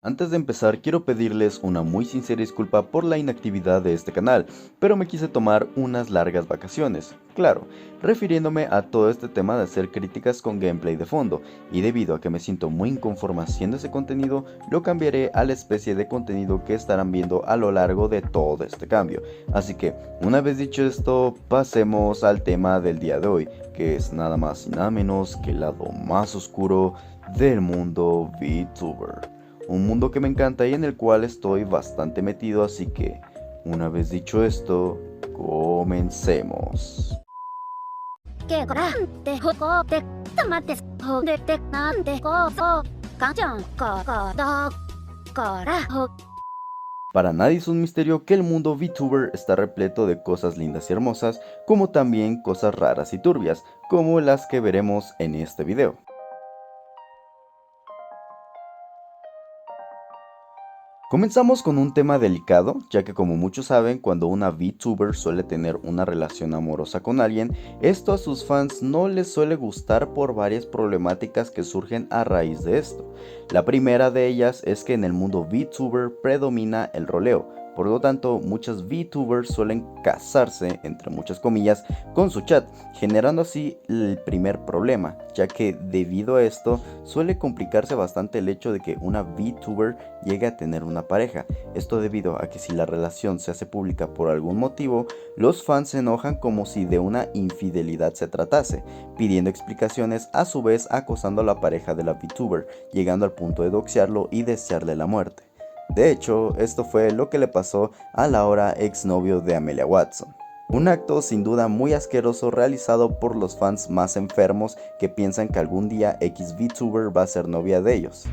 Antes de empezar, quiero pedirles una muy sincera disculpa por la inactividad de este canal, pero me quise tomar unas largas vacaciones. Claro, refiriéndome a todo este tema de hacer críticas con gameplay de fondo, y debido a que me siento muy inconforme haciendo ese contenido, lo cambiaré a la especie de contenido que estarán viendo a lo largo de todo este cambio. Así que, una vez dicho esto, pasemos al tema del día de hoy, que es nada más y nada menos que el lado más oscuro del mundo VTuber. Un mundo que me encanta y en el cual estoy bastante metido, así que, una vez dicho esto, comencemos. Para nadie es un misterio que el mundo VTuber está repleto de cosas lindas y hermosas, como también cosas raras y turbias, como las que veremos en este video. Comenzamos con un tema delicado, ya que como muchos saben, cuando una VTuber suele tener una relación amorosa con alguien, esto a sus fans no les suele gustar por varias problemáticas que surgen a raíz de esto. La primera de ellas es que en el mundo VTuber predomina el roleo. Por lo tanto, muchas VTubers suelen casarse, entre muchas comillas, con su chat, generando así el primer problema, ya que debido a esto suele complicarse bastante el hecho de que una VTuber llegue a tener una pareja. Esto debido a que si la relación se hace pública por algún motivo, los fans se enojan como si de una infidelidad se tratase, pidiendo explicaciones, a su vez acosando a la pareja de la VTuber, llegando al punto de doxearlo y desearle la muerte. De hecho, esto fue lo que le pasó al ahora exnovio de Amelia Watson. Un acto sin duda muy asqueroso realizado por los fans más enfermos que piensan que algún día X VTuber va a ser novia de ellos.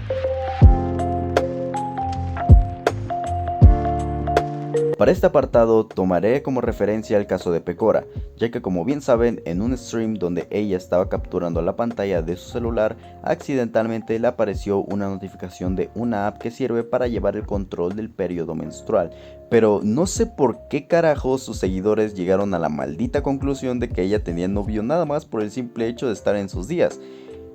Para este apartado tomaré como referencia el caso de Pecora, ya que como bien saben, en un stream donde ella estaba capturando la pantalla de su celular, accidentalmente le apareció una notificación de una app que sirve para llevar el control del periodo menstrual, pero no sé por qué carajos sus seguidores llegaron a la maldita conclusión de que ella tenía novio nada más por el simple hecho de estar en sus días.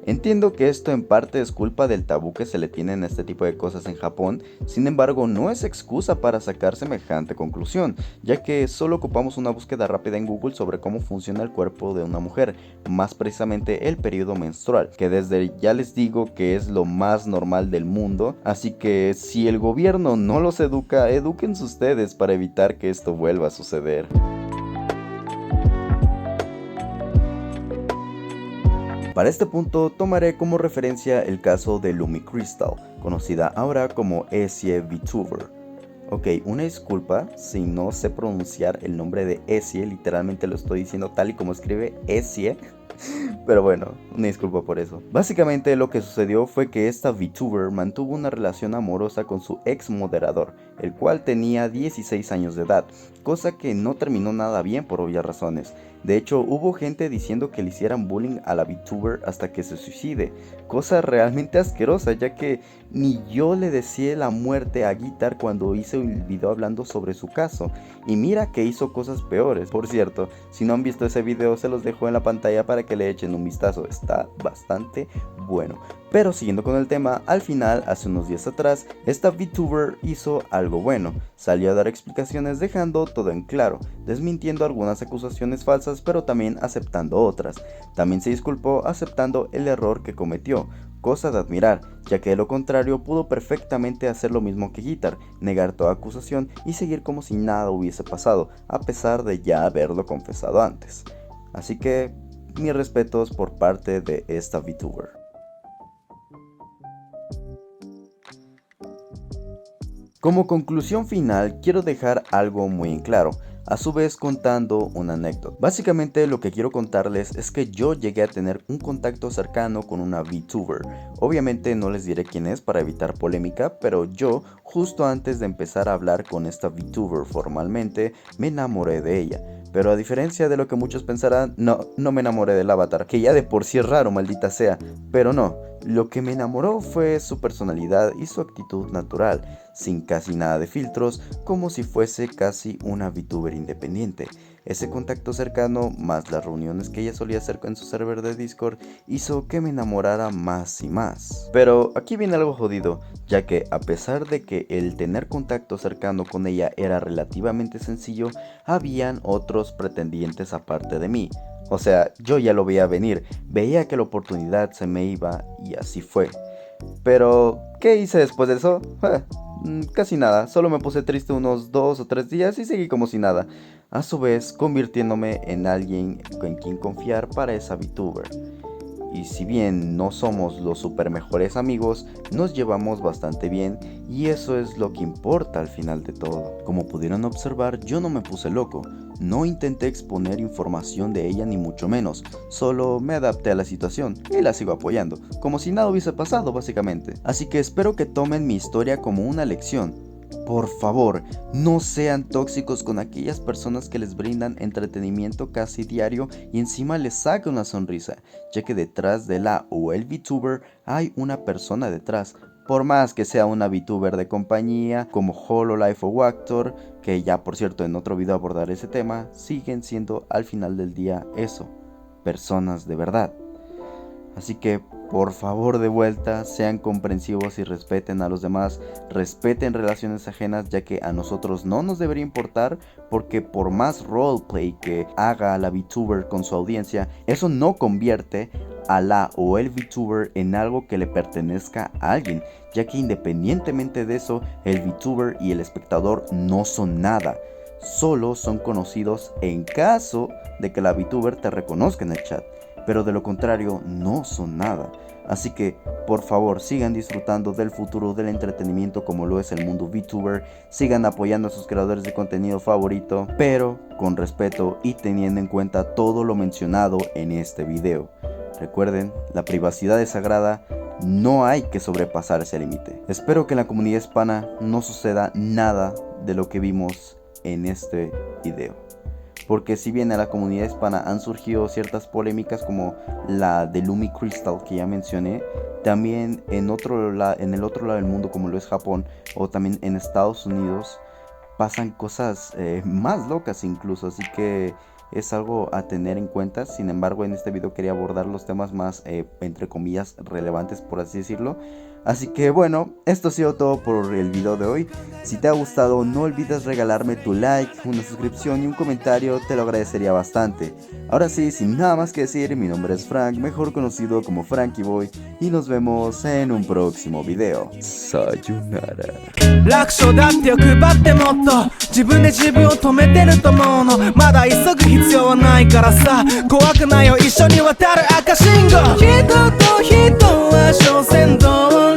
Entiendo que esto en parte es culpa del tabú que se le tiene en este tipo de cosas en Japón, sin embargo no es excusa para sacar semejante conclusión, ya que solo ocupamos una búsqueda rápida en Google sobre cómo funciona el cuerpo de una mujer, más precisamente el periodo menstrual, que desde ya les digo que es lo más normal del mundo, así que si el gobierno no los educa, edúquense ustedes para evitar que esto vuelva a suceder. Para este punto tomaré como referencia el caso de Lumi Crystal, conocida ahora como Essie VTuber. Ok, una disculpa si no sé pronunciar el nombre de Essie, literalmente lo estoy diciendo tal y como escribe Essie. Pero bueno, una disculpa por eso. Básicamente lo que sucedió fue que esta VTuber mantuvo una relación amorosa con su ex moderador, el cual tenía 16 años de edad, cosa que no terminó nada bien por obvias razones. De hecho, hubo gente diciendo que le hicieran bullying a la VTuber hasta que se suicide, cosa realmente asquerosa, ya que ni yo le deseé la muerte a Guitar cuando hice un video hablando sobre su caso, y mira que hizo cosas peores. Por cierto, si no han visto ese video se los dejo en la pantalla para que le echen un vistazo, está bastante bueno. Pero siguiendo con el tema, al final, hace unos días atrás, esta VTuber hizo algo bueno, salió a dar explicaciones dejando todo en claro, desmintiendo algunas acusaciones falsas pero también aceptando otras. También se disculpó aceptando el error que cometió, cosa de admirar, ya que de lo contrario pudo perfectamente hacer lo mismo que Guitar, negar toda acusación y seguir como si nada hubiese pasado, a pesar de ya haberlo confesado antes. Así que, mis respetos por parte de esta VTuber. Como conclusión final, quiero dejar algo muy en claro, a su vez contando una anécdota. Básicamente lo que quiero contarles es que yo llegué a tener un contacto cercano con una VTuber. Obviamente no les diré quién es para evitar polémica, pero yo, justo antes de empezar a hablar con esta VTuber formalmente, me enamoré de ella. Pero a diferencia de lo que muchos pensarán, no me enamoré del avatar, que ya de por sí es raro, maldita sea. Pero no, Lo que me enamoró fue su personalidad y su actitud natural, sin casi nada de filtros, como si fuese casi una VTuber independiente. Ese contacto cercano, más las reuniones que ella solía hacer en su server de Discord, hizo que me enamorara más y más. Pero aquí viene algo jodido, ya que a pesar de que el tener contacto cercano con ella era relativamente sencillo, habían otros pretendientes aparte de mí. O sea, yo ya lo veía venir, veía que la oportunidad se me iba y así fue. Pero, ¿qué hice después de eso? Casi nada, solo me puse triste unos 2 o 3 días y seguí como si nada. A su vez, convirtiéndome en alguien en quien confiar para esa VTuber. Y si bien no somos los super mejores amigos, nos llevamos bastante bien y eso es lo que importa al final de todo. Como pudieron observar, yo no me puse loco, no intenté exponer información de ella ni mucho menos, solo me adapté a la situación y la sigo apoyando, como si nada hubiese pasado básicamente. Así que espero que tomen mi historia como una lección. Por favor, no sean tóxicos con aquellas personas que les brindan entretenimiento casi diario y encima les saca una sonrisa, ya que detrás de la o el VTuber hay una persona detrás. Por más que sea una VTuber de compañía como Hololive o Wactor, que ya por cierto en otro video abordaré ese tema, siguen siendo al final del día eso, personas de verdad. Así que por favor, de vuelta, sean comprensivos y respeten a los demás, respeten relaciones ajenas, ya que a nosotros no nos debería importar, porque por más roleplay que haga la VTuber con su audiencia, eso no convierte a la o el VTuber en algo que le pertenezca a alguien, ya que independientemente de eso, el VTuber y el espectador no son nada, solo son conocidos en caso de que la VTuber te reconozca en el chat. Pero de lo contrario no son nada. Así que por favor sigan disfrutando del futuro del entretenimiento como lo es el mundo VTuber, sigan apoyando a sus creadores de contenido favorito, pero con respeto y teniendo en cuenta todo lo mencionado en este video. Recuerden, la privacidad es sagrada, no hay que sobrepasar ese límite. Espero que en la comunidad hispana no suceda nada de lo que vimos en este video. Porque si bien en la comunidad hispana han surgido ciertas polémicas como la de Lumi Crystal que ya mencioné, también en el otro lado del mundo como lo es Japón o también en Estados Unidos pasan cosas más locas incluso, así que es algo a tener en cuenta. Sin embargo, en este video quería abordar los temas más entre comillas relevantes, por así decirlo. Así que bueno, esto ha sido todo por el video de hoy. Si te ha gustado, no olvides regalarme tu like, una suscripción y un comentario, te lo agradecería bastante. Ahora sí, sin nada más que decir, mi nombre es Frank, mejor conocido como Frankie Boy, y nos vemos en un próximo video. Sayonara. 楽勝だって欲張ってもっと自分で自分を止めてると思うのまだ急ぐ必要はないからさ怖くないよ一緒に渡る赤信号人と人は所詮同類